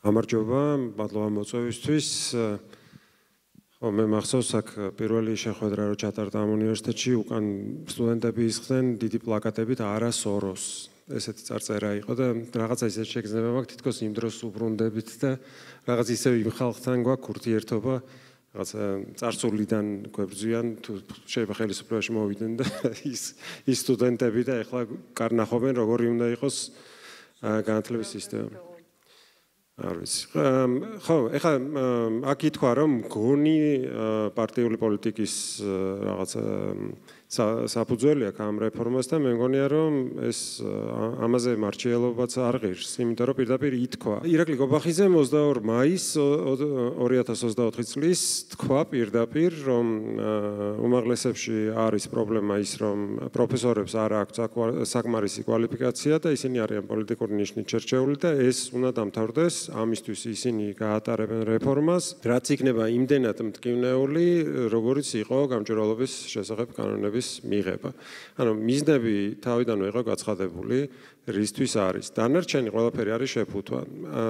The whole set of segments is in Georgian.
გამარჯობა, მადლობა მოწვევისთვის. მე მახსოვს აქ პირველი შეხვედრა რო ჩატარდა ამ უნივერსიტეტში, უკან სტუდენტები ისხდნენ დიდი პლაკატებით არა სოროს. ესეთი წარწერა იყო და რაღაცა ისეთ შეგრძნება მაქვს, თითქოს იმ დროს უბრუნდებით და რაღაც ისევ იმ ხალხთან გვაქვს ურთიერთობა, რაღაცა წარსულიდან გვებრძვიან, თუ შეიძლება ხელისუფლებაში მოვიდნენ და ის სტუდენტები და ეხლა კარნახობენ როგორი უნდა იყოს განათლების სისტემა. არ ვიცი. ხო, ეხლა აქ ითქვა რომ გონი პარტიული პოლიტიკის რაღაცა საფუძველი აქვს ამ რეფორმას და მე მგონია რომ ეს ამაზე მარჩიელობაც არ ღირს, იმიტომ რომ პირდაპირ ითქვა. ირაკლი გობახიძე 22 მაისს 2024 წლის თქვა პირდაპირ რომ უმაღლესებში არის პრობლემა ის რომ პროფესორებს არ აქვს საკმარისი კვალიფიკაცია და ისინი არიან პოლიტიკური ნიშნით შერჩეული და ეს უნდა დამთავრდეს. ამისთვის ისინი გაატარებენ რეფორმას, რაც იქნება იმდენად მტკივნეული, როგორიც იყო გამჭვირვალობის შესახებ კანონების მიღება. ანუ მიზნები თავიდანვე იყო გაცხადებული, რისთვის არის. დანარჩენი ყველაფერი არის შეფუთვა.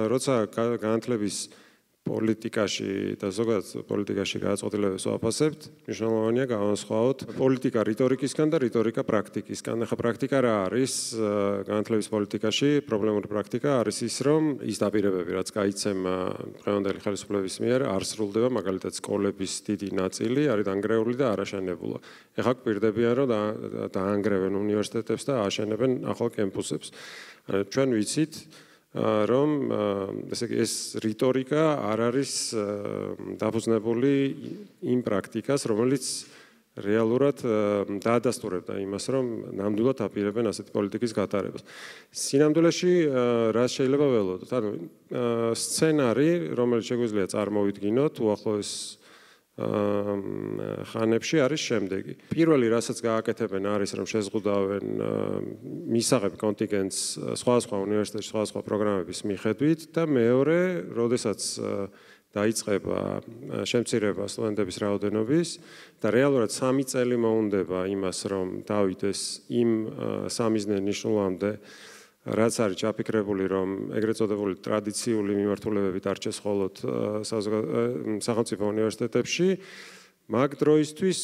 როცა განათლების პოლიტიკაში და ზოგადად პოლიტიკაში გადაწყვეტილებებს ვაფასებთ, მნიშვნელოვანია გავანსხვაოთ პოლიტიკა რიტორიკისგან და რიტორიკა პრაქტიკისგან. ახლა პრაქტიკა რა არის განათლების პოლიტიკაში? პრობლემური პრაქტიკა არის ის, რომ ის დაპირებები, რაც გაიცემა დღევანდელი ხელისუფლების მიერ, არ სრულდება, მაგალითად სკოლების დიდი ნაწილი არის დანგრეული და არაშენებულა. ეხლა გვპირდებიან, რომ დაანგრევენ უნივერსიტეტებს და აშენებენ ახალ კემპუსებს. ჩვენ ვიცით რომ ეს რიტორიკა არ არის დაფუძნებული იმ პრაქტიკას, რომელიც რეალურად დაადასტურებდა იმას, რომ ნამდვილად აპირებენ ასეთი პოლიტიკის გატარებას. სინამდვილეში რა შეიძლება ველოდოთ? ანუ სცენარი, რომელიც შეგვიძლია წარმოვიდგინოთ უახლოეს ხანებში არის შემდეგი. პირველი, რასაც გააკეთებენ, არის რომ შეზღუდავენ მისაღებ კონტინგენტს სხვადასხვა უნივერსიტეტში, სხვადასხვა პროგრამების მიხედვით და მეორე, როდესაც დაიწყება შემცირება სტუდენტების რაოდენობის და რეალურად 3 წელი მოუნდება იმას, რომ დავიდეს იმ სამიზნე ნიშნულამდე, რაც არის ჩაფიქრებული, რომ ეგრეთ წოდებული ტრადიციული მიმართულებები დარჩეს მხოლოდ სახელმწიფო უნივერსიტეტებში. მაგ დროისთვის,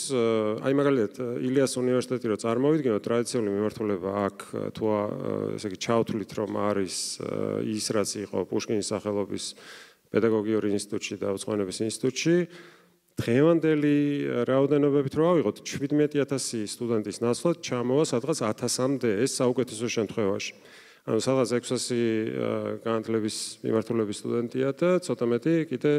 აი მაგალითად, ილიას უნივერსიტეტი რო წარმოვიდგინოთ, ტრადიციული მიმართულება აქ თუ ესე იგი ჩავთვლით, რომ არის ის, რაც იყო პუშკინის სახელობის პედაგოგიური ინსტიტუტში და უცხოენების ინსტიტუტში, დღევანდელი რაოდენობებით რო ავიღოთ 17000 სტუდენტის ნაცვლად ჩამოვა სადღაც 1000-მდე, ეს საუკეთესო შემთხვევაში. ანუ სადღაც 600 განათლების მიმართულების სტუდენტია და ცოტა მეტი კიდე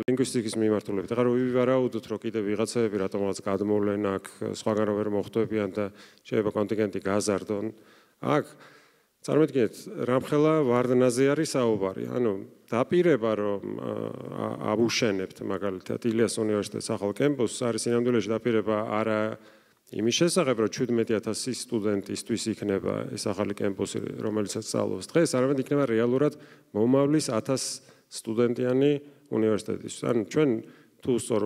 ლინგვისტიკის მიმართულებით. ახლა რო ვივარაუდოთ, რომ კიდე ვიღაცები რატომღაც გადმოვლენ აქ, სხვაგან რო ვერ მოხვდებიან და შეიძლება კონტინგენტი გაზარდონ. აქ წარმოიდგინეთ, რამხელა ვარდნაზე არის საუბარი. ანუ დაპირება, რომ აბუშენებთ მაგალითად ილიას უნივერსიტეტის ახალ კემპუსს, არის სინამდვილეში დაპირება არა იმის შესახებ, რომ 17000 სტუდენტისთვის იქნება ეს ახალი კემპუსი, რომელიც სწავლობს დღეს, არამედ იქნება რეალურად მომავლის 1000 სტუდენტიანი უნივერსიტეტისთვის. ანუ ჩვენ თუ სწორ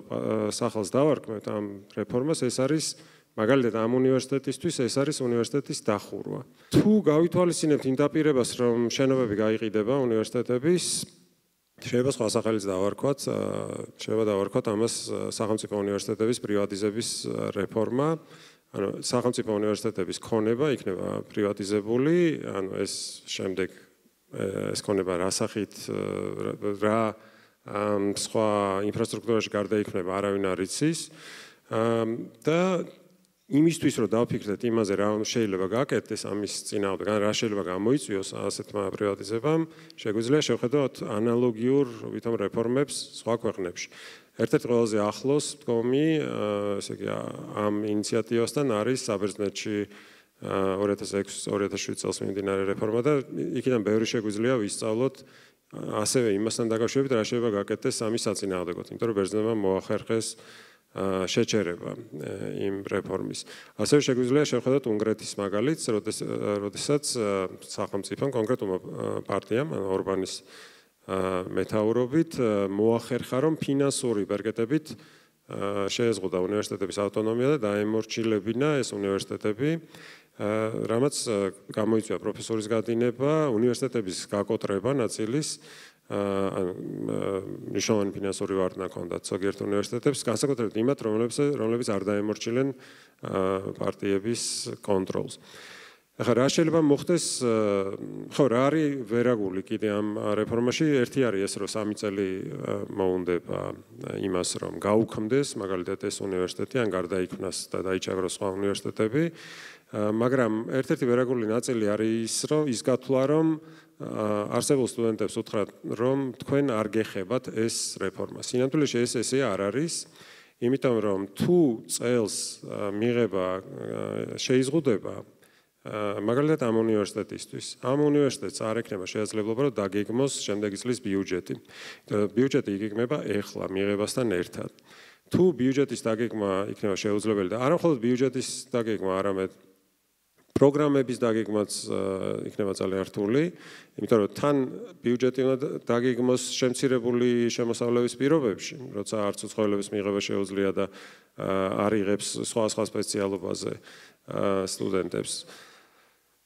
სახელს დავარქმევთ ამ რეფორმას, ეს არის მაგალითად ამ უნივერსიტეტისთვის ეს არის უნივერსიტეტის დახურვა. თუ გავითვალისწინებთ იმ დაპირებას, რომ შენობები გაიყიდება უნივერსიტეტების, შეიძლება სხვა სახელიც დავარქვათ, შეიძლება დავარქვათ ამას სახელმწიფო უნივერსიტეტების პრივატიზების რეფორმა. ანუ სახელმწიფო უნივერსიტეტების ქონება იქნება პრივატიზებული, ანუ ეს შემდეგ ეს ქონება რა სახით რა სხვა ინფრასტრუქტურაში გარდაიქმნება, არავინ არ იცის. და იმისთვის რომ დავფიქრდეთ იმაზე რა შეიძლება გააკეთდეს ამის წინააღმდეგ, რა შეიძლება გამოიწვიოს ასეთმა პრივატიზებამ, შეგვიძლია შევხედოთ ანალოგიურ ვითომ რეფორმებს სხვა ქვეყნებში. ერთ-ერთი ყველაზე ახლოს მდგომი, ესე იგი ამ ინიციატივასთან არის საბერძნეთში 2006-2007 წელს მიმდინარე რეფორმა და იქიდან ბევრი შეგვიძლია ვისწავლოთ ასევე იმასთან დაკავშირებით რა შეიძლება გააკეთდეს ამის საწინააღმდეგოდ, იმიტომ რომ ბერძნებმა მოახერხეს შეჩერება იმ რეფორმის. ასევე შეგვიძლია შევხედოთ უნგრეთის მაგალითს, როდესაც სახელმწიფომ კონკრეტულმა პარტიამ, ორბანის მეთაურობით მოახერხა, რომ ფინანსური ბერგეტებით შეეზღუდა უნივერსიტეტების ავტონომია და დაემორჩილებინა ეს უნივერსიტეტები, რამაც გამოიწვია პროფესორის გადინება, უნივერსიტეტების გაკოტრება ნაწილის მნიშვნელოვანი ფინანსური ვარდნა ჰქონდათ ზოგიერთ უნივერსიტეტებს, განსაკუთრებით იმათ, რომლებიც არ დაემორჩიlen პარტიების კონტროლს. ახლა რა შეიძლება მოხდეს, ხო, რა არის ვერაგული კიდე ამ რეფორმაში? ერთი არის ეს, რომ 3 წელი მოუნდება იმას, რომ გაუქმდეს მაგალითად ეს უნივერსიტეტი, ან გარდაიქმნას და დაიჭაგროს სხვა უნივერსიტეტები, მაგრამ ერთ-ერთი ვერაგული ნაწილი არის ის, რომ ის გათვლა, რომ არსებულ სტუდენტებს უთხრათ, რომ თქვენ არ გეხებათ ეს რეფორმა. სინამდვილეში ეს ესე არ არის, იმიტომ რომ თუ წელს მიღება შეიზღუდება მაგალითად ამ უნივერსიტეტისთვის, ამ უნივერსიტეტს არ ექნება შესაძლებლობა, რომ დაგეგმოს შემდეგი წლის ბიუჯეტი. ბიუჯეტი იგეგმება ეხლა მიღებასთან ერთად. თუ ბიუჯეტის დაგეგმა იქნება შეუძლებელი და არა მხოლოდ ბიუჯეტის დაგეგმა, არამედ პროგრამების დაგეგმაც იქნება ძალიან რთული, იმიტომ რომ თან ბიუჯეტი უნდა დაგეგმოს შემცირებული შემოსავლების პირობებში, როცა არც უცხოელების მიღება შეუძლია და არ იღებს სხვა სპეციალობაზე სტუდენტებს.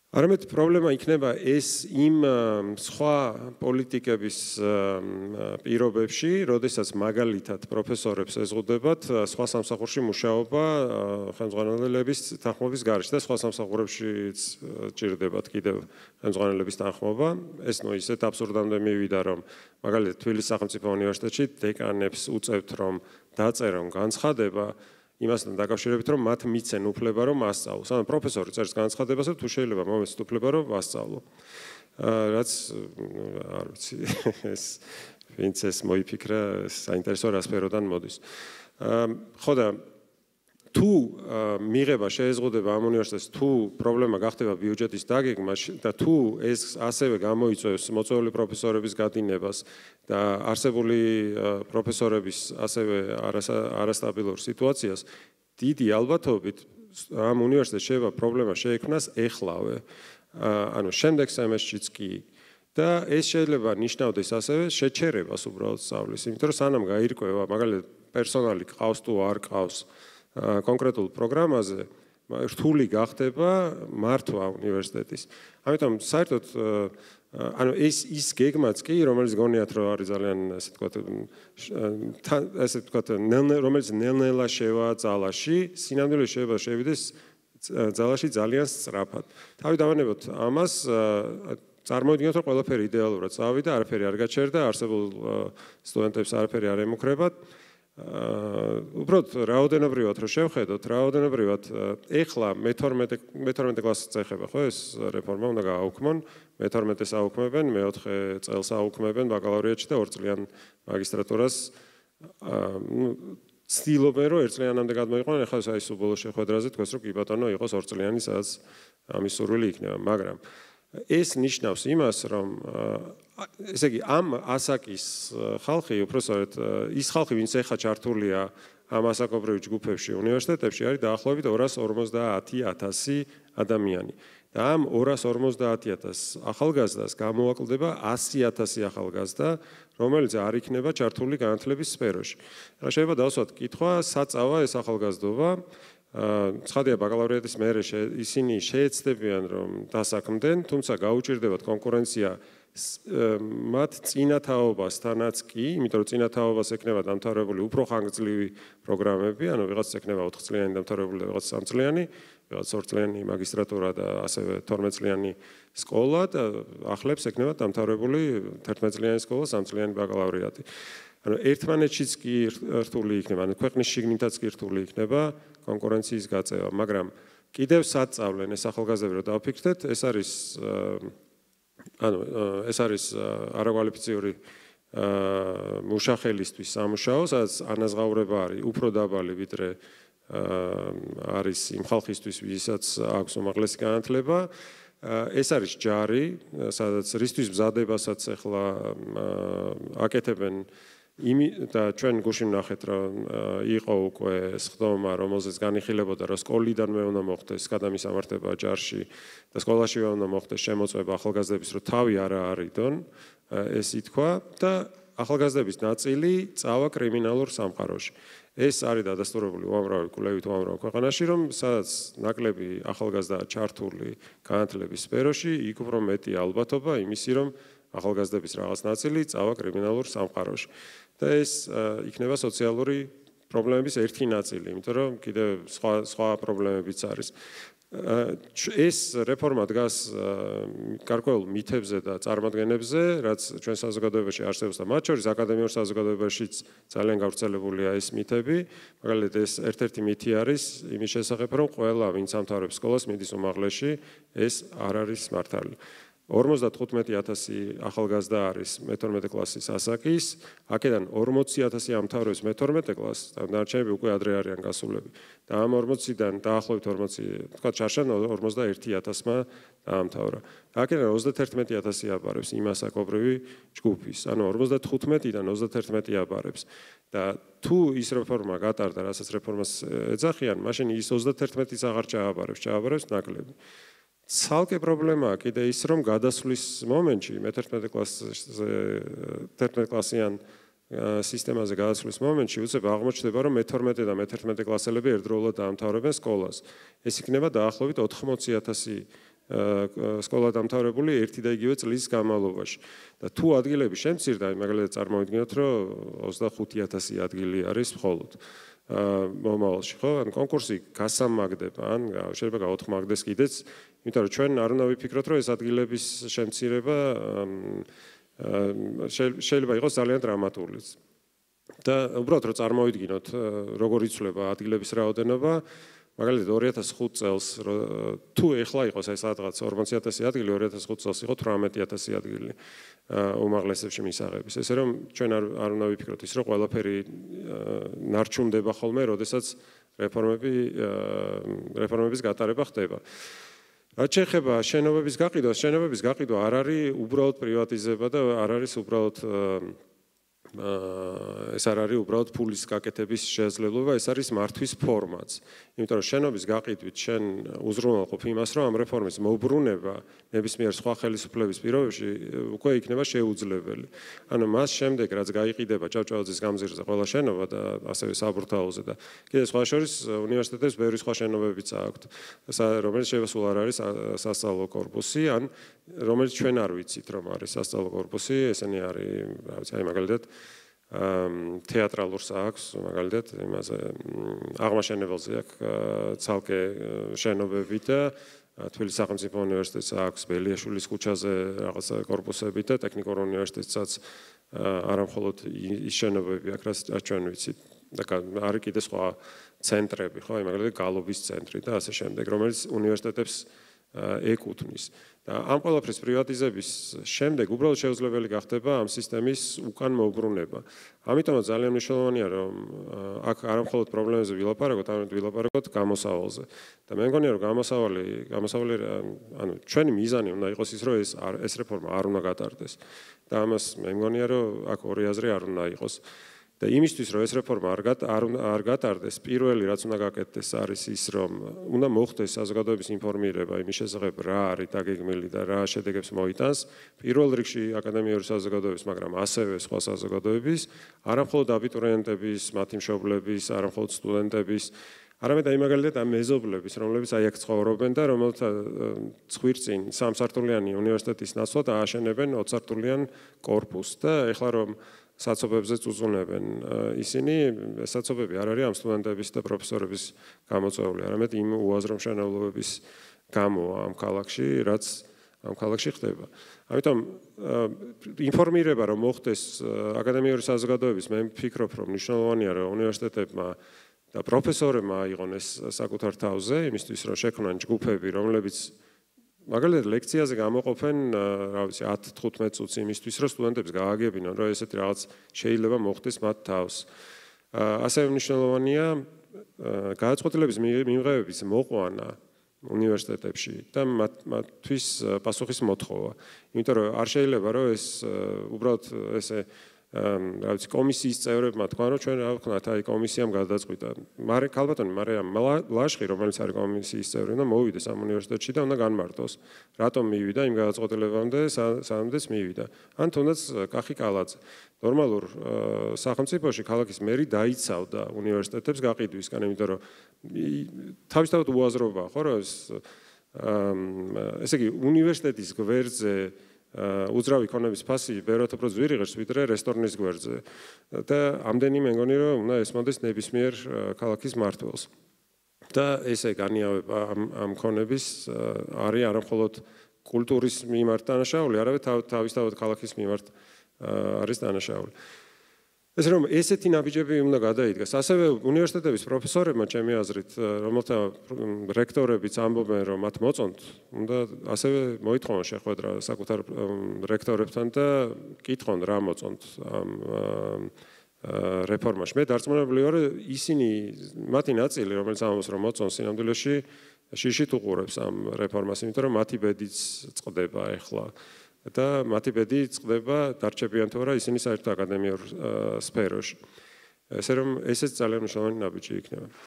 არამედ პრობლემა იქნება ეს იმ სხვა პოლიტიკების პირობებში, როდესაც მაგალითად პროფესორებს ეზღუდებათ სხვა სამსახურში მუშაობა ხელმძღვანელების თანხმობის გარეშე და სხვა სამსახურებშიც ჭირდებათ კიდევ ხელმძღვანელების თანხმობა. ეს ისეთ აბსურდამდე მივიდა, რომ მაგალითად თბილისის სახელმწიფო უნივერსიტეტში დეკანებს უწევთ, რომ დაწერონ განცხადება იმასთან დაკავშირებით, რომ მათ მიცენ უფლება, რომ ასწავლოს. ანუ პროფესორი წერს განცხადებას, თუ შეიძლება მომეცეთ უფლება, რომ ასწავლო. რაც არ ვიცი, ეს ვინც ეს მოიფიქრა, საინტერესო რა სფეროდან მოდის. ხო და თუ მიღება შეეზღუდება ამ უნივერსიტეტს, თუ პრობლემა გახდება ბიუჯეტის დაგეგმა და თუ ეს ასევე გამოიწვევს მოწვეული პროფესორების გადინებას და არსებული პროფესორების ასევე არასტაბილურ სიტუაციას, დიდი ალბათობით ამ უნივერსიტეტს შეიძლება პრობლემა შეექმნას ეხლავე, ანუ შემდეგ სემესტრშიც კი. და ეს შეიძლება ნიშნავდეს ასევე შეჩერებას უბრალოდ სწავლის, იმიტომ რომ სანამ გაირკვევა, მაგალითად პერსონალი ყავს თუ არ ყავს კონკრეტულ პროგრამაზე, რთული გახდება მართვა უნივერსიტეტის. ამიტომ საერთოდ ანუ ის გეგმაც კი, რომელიც გონიათ, რომ არის ძალიან ესე ვთქვათ, რომელიც ნელ-ნელა შევა ძალაში, სინამდვილეში შეიძლება შევიდეს ძალაში ძალიან სწრაფად. თავი დავანებოთ ამას, წარმოვიდგინოთ, რომ ყველაფერი იდეალურად წავიდა, არაფერი არ გაჩერდა, არსებულ სტუდენტებს არაფერი არ ემუქრებათ. უბრალოდ რაოდენობრივად რო შევხედოთ, რაოდენობრივად ეხლა მე-12 კლასს ეხება, ხო, ეს რეფორმა უნდა გააუქმონ, მე-12-ს აუქმებენ, მე-4 წელს აუქმებენ ბაკალავრიატში და 2 წლიან მაგისტრატურას ცდილობენ, რომ 1 წლიანამდე გადმოიყვნენ, ეხლა აი ეს უბოლო შეხვედრაზე თქვენს, რომ კი ბატონო, იყოს 2 წლიანი, სადაც ამის სურვილი იქნება, მაგრამ ეს ნიშნავს იმას, რომ ესე იგი ამ ასაკის ხალხი, უпроსტად ის ხალხი, ვინც ეხლა ჩართულია ამ ასაკობრივ ჯგუფებში უნივერსიტეტებში, არის დაახლოებით 250,000 ადამიანი. და ამ 250,000 ახალგაზრდას გამოაკლდება 100,000 ახალგაზრდა, რომელიც არ იქნება ჩართული განათლების სფეროში. ახლა შეიძლება დავსვათ კითხვა, საწავა ეს ახალგაზრდობა, ცხადია ბაკალავრიატის მერე ისინი შეეცდებიან, რომ დასაქმდნენ, თუმცა გაუჭირდებათ კონკურენცია მათ წინათაობასთანაც კი, იმიტომ რომ წინათაობას ექნება დამთავრებული უფრო ხანგრძლივი პროგრამები, ანუ ვიღაც ექნება 4 წლიანი დამთავრებული და ვიღაც 3 წლიანი, ვიღაც 2 წლიანი მაგისტრატურა და ასევე 12 წლიანი სკოლა და ახლებს ექნება დამთავრებული 11 წლიანი სკოლა, 3 წლიანი ბაკალავრიატი. ანუ ერთმანეთშიც კი რთული იქნება, ანუ ქვეყნის შიგნითაც კი რთული იქნება კონკურენციის გაწევა, მაგრამ კიდევ საწავლენ ეს ახალგაზრდები, რომ დავფიქრდეთ, ეს არის არაკვალიფიციური მუშახელისთვის სამუშაო, სადაც ანაზღაურება არის უფრო დაბალი, ვიდრე არის იმ ხალხისთვის, ვისაც აქვს უმაღლესი განათლება. ეს არის ჯარი, სადაც რისთვის მზადებასაც ახლა აკეთებენ და ჩვენ გუშინ ვნახეთ, რომ იყო უკვე სხდომა, რომელზეც განიხილებოდა, რომ სკოლიდანვე უნდა მოხდეს გადამისამართება ჯარში და სკოლაშივე უნდა მოხდეს შემოწმება ახალგაზრდების, რომ თავი არა არიდონ, ეს ითქვა და ახალგაზრდების ნაწილი წავა კრიმინალურ სამყაროში. ეს არის დადასტურებული უამრავი კვლევით უამრავ ქვეყანაში, რომ სადაც ნაკლები ახალგაზრდა ჩართული განათლების სფეროში, იქ უფრო მეტი ალბათობა იმისი, რომ ახალგაზრდების რაღაც ნაწილი წავა კრიმინალურ სამყაროში. და ეს იქნება სოციალური პრობლემების ერთი ნაწილი, იმიტომ რომ კიდევ სხვა პრობლემებიც არის. ეს რეფორმა დგას გარკვეულ მითებზე და წარმოდგენებზე, რაც ჩვენ საზოგადოებაში არსებობს და მათ შორის აკადემიურ საზოგადოებაშიც ძალიან გავრცელებულია ეს მითები. მაგალითად, ეს ერთ-ერთი მითი არის იმის შესახებ, რომ ყველა, ვინც ამთავრებს სკოლას, მიდის უმაღლესში, ეს არ არის მართალი. 55,000 ახალგაზრდა არის მე-12 კლასის ასაკის, აქედან 40,000 ამთავრებს მე-12 კლასს, დანარჩენები უკვე ადრე არიან გასულები. და ამ 40-დან დაახლოებით 40, თქვა ჩარშან 41,000-მა დაამთავრა. აქედან 31,000 აბარებს იმ ასაკობრივი ჯგუფის, ანუ 55-დან 31 აბარებს. და თუ ის რეფორმა გატარდა, რასაც რეფორმას ეძახიან, მაშინ ის 31-იც აღარ ჩააბარებს ნაკლები. ცალკე პრობლემაა კიდე ის, რომ გადასვლის მომენტში მე-11 კლასიან სისტემაზე გადასვლის მომენტში უცებ აღმოჩნდება, რომ მე-12 და მე-11 კლასელები ერთდროულად დაამთავრებენ სკოლას. ეს იქნება დაახლოებით 80,000 სკოლა დამთავრებული ერთი და იგივე წლის განმავლობაში. და თუ ადგილები შემცირდა, მაგალითად წარმოვიდგინოთ, რომ 25,000 ადგილი არის მხოლოდ მომავალში, ხო? ან კონკურსი გასამაგდება, ან შეიძლება გაოთხმაგდეს კიდეც, იმიტომ რომ ჩვენ არ უნდა ვიფიქროთ, რომ ეს ადგილების შემცირება შეიძლება იყოს ძალიან დრამატული. და უბრალოდ რომ წარმოვიდგინოთ, როგორ იცვლება ადგილების რაოდენობა, მაგალითად 2005 წელს თუ ეხლა იყოს ეს რაღაც 40,000 ადგილი, 2005 წელს იყო 18,000 ადგილი უმაღლესებში მისაღების. ესე რომ ჩვენ არ უნდა ვიფიქროთ ის, რომ ყველაფერი ნარჩუნდება ხოლმე, როდესაც რეფორმების გატარება ხდება. რაც შეეხება შენობების გაყიდვა არ არის უბრალოდ პრივატიზება და არ არის უბრალოდ ეს არ არის უბრალოდ ფულის გაკეთების შესაძლებლობა, ეს არის მართვის ფორმაც. იმიტომ რომ შენობის გაყიდვით შენ უზრუნველყოფ იმას, რომ ამ რეფორმის მოუბრუნება ნებისმიერ სხვა ხელისუფლების პირობებში უკვე იქნება შეუძლებელი. ანუ მას შემდეგ, რაც გაიყიდება ჭავჭავაძის გამზირზე ყველა შენობა და ასევე საბურთალოზე და კიდე სხვა შორის უნივერსიტეტებს ბევრი სხვა შენობებიც აქვთ, რომელიც შეიძლება სულ არ არის სასწავლო კორპუსი, ან რომელიც ჩვენ არ ვიცით, რომ არის სასწავლო კორპუსი, ესენი არის, რა ვიცი, აი მაგალითად თეატრალურს აქვს, მაგალითად იმაზე აღმაშენებელზე აქვს ცალკე შენობები და თბილისის სახელმწიფო უნივერსიტეტს აქვს ბელიაშვილის ქუჩაზე რაღაცა კორპუსები და ტექნიკურ უნივერსიტეტსაც არა მხოლოდ ის შენობები აქვს, რაც ჩვენ ვიცით. და არის კიდე სხვა ცენტრები, ხო, მაგალითად გალობის ცენტრი და ასე შემდეგ, რომელიც უნივერსიტეტებს ეკუთვნის. და ამ ყველაფრის პრივატიზების შემდეგ უბრალოდ შეუძლებელი გახდება ამ სისტემის უკან მოუბრუნება. ამიტომაც ძალიან მნიშვნელოვანია, რომ აქ არა მხოლოდ პრობლემებზე ვილაპარაკოთ, არამედ ვილაპარაკოთ გამოსავალზე. და მე მგონია, რომ გამოსავალი, ანუ ჩვენი მიზანი უნდა იყოს ის, რომ ეს რეფორმა არ უნდა გატარდეს. და ამას მე მგონია, რომ აქ ორი აზრი არ უნდა იყოს. და იმისთვის, რომ ეს რეფორმა არ გატარდეს, პირველი რაც უნდა გაკეთდეს არის ის, რომ უნდა მოხდეს საზოგადოების ინფორმირება იმის შესახებ, რა არის დაგეგმილი და რა შედეგებს მოიტანს, პირველ რიგში აკადემიური საზოგადოების, მაგრამ ასევე სხვა საზოგადოების, არა მხოლოდ აბიტურიენტების, მათი მშობლების, არა მხოლოდ სტუდენტების, არამედ აი მაგალითად ამ მეზობლების, რომლებიც აი აქ ცხოვრობენ და რომელთა ცხვირწინ 3-სართულიანი უნივერსიტეტის ნაცვლად ააშენებენ 20 სართულიან კორპუსს და ეხლა რომ საცობებზეც უზრუნებენ ისინი, საცობები არ არის ამ სტუდენტების და პროფესორების გამოწვეული, არამედ იმ უაზრო მშენებლობების გამო ამ ქალაქში, რაც ამ ქალაქში ხდება. ამიტომ ინფორმირება რომ მოხდეს აკადემიური საზოგადოების, მე ვფიქრობ, რომ მნიშვნელოვანია, რომ უნივერსიტეტებმა და პროფესორებმა აიღონ ეს საკუთარ თავზე, იმისთვის რომ შექმნან ჯგუფები, რომლებიც მაგალითად ლექციაზე გამოყოფენ, რა ვიცი, 10-15 წუთს იმისთვის, რომ სტუდენტებს გააგებინონ, რომ ესეთი რაღაც შეიძლება მოხდეს მათ თავს. ასევე მნიშვნელოვანია გადაწყვეტილების მიღებების მოყვანა უნივერსიტეტებში და მათთვის პასუხის მოთხოვა. იმიტომ რომ არ შეიძლება რომ ეს უბრალოდ ესე რა ვიცი კომისიის წევრებმა თქვან რომ ჩვენ რა ვქნათ აი კომისიამ გადაწყვიტა. ქალბატონი მარიამ ლაშხი რომელიც არის კომისიის წევრი და მოვიდეს ამ უნივერსიტეტში და უნდა განმარტოს. რატომ მივიდა იმ გადაწყვეტილებამდე სანამდეც მივიდა. ან თუნდაც კახი კალაძე. ნორმალურ სახელმწიფოში ქალაქის მერი დაიცავდა უნივერსიტეტებს გაყიდვისგან, იმიტომ რომ თავისთავად უაზრობაა, ხო, რომ ესე იგი უნივერსიტეტის გვერდზე უძრავი ქონების ფასი ბევრად უფრო ძვირი ღირს ვიდრე რესტორნის გვერდზე და ამდენი მე მგონი რომ უნდა ესმოდეს ნებისმიერ ქალაქის მმართველს და ესე განიავება ამ ქონების არის არა მხოლოდ კულტურის მიმართ დანაშაული, არამედ თავისთავად ქალაქის მიმართ არის დანაშაული. ესე რომ ესეთი ნაბიჯები უნდა გადაიდგას. ასევე უნივერსიტეტების პროფესორებმა ჩემი აზრით, რომელთა რექტორებიც ამბობენ, რომ მათ მოწონთ, უნდა ასევე მოითხოვონ შეხვედრა საკუთარ რექტორებთან და კითხონ რა მოწონთ ამ რეფორმაში. მე დარწმუნებული ვარ, ისინი მათი ნაწილი, რომელიც ამბობს, რომ მოწონს სინამდვილეში შიშით უყურებს ამ რეფორმას, იმიტომ რომ მათი ბედიც წყდება ახლა. და მათი ბედი წყდება დარჩებიან თუ არა ისინი საერთო აკადემიურ სფეროში. ესე რომ ესეც ძალიან მნიშვნელოვანი ნაბიჯი იქნება.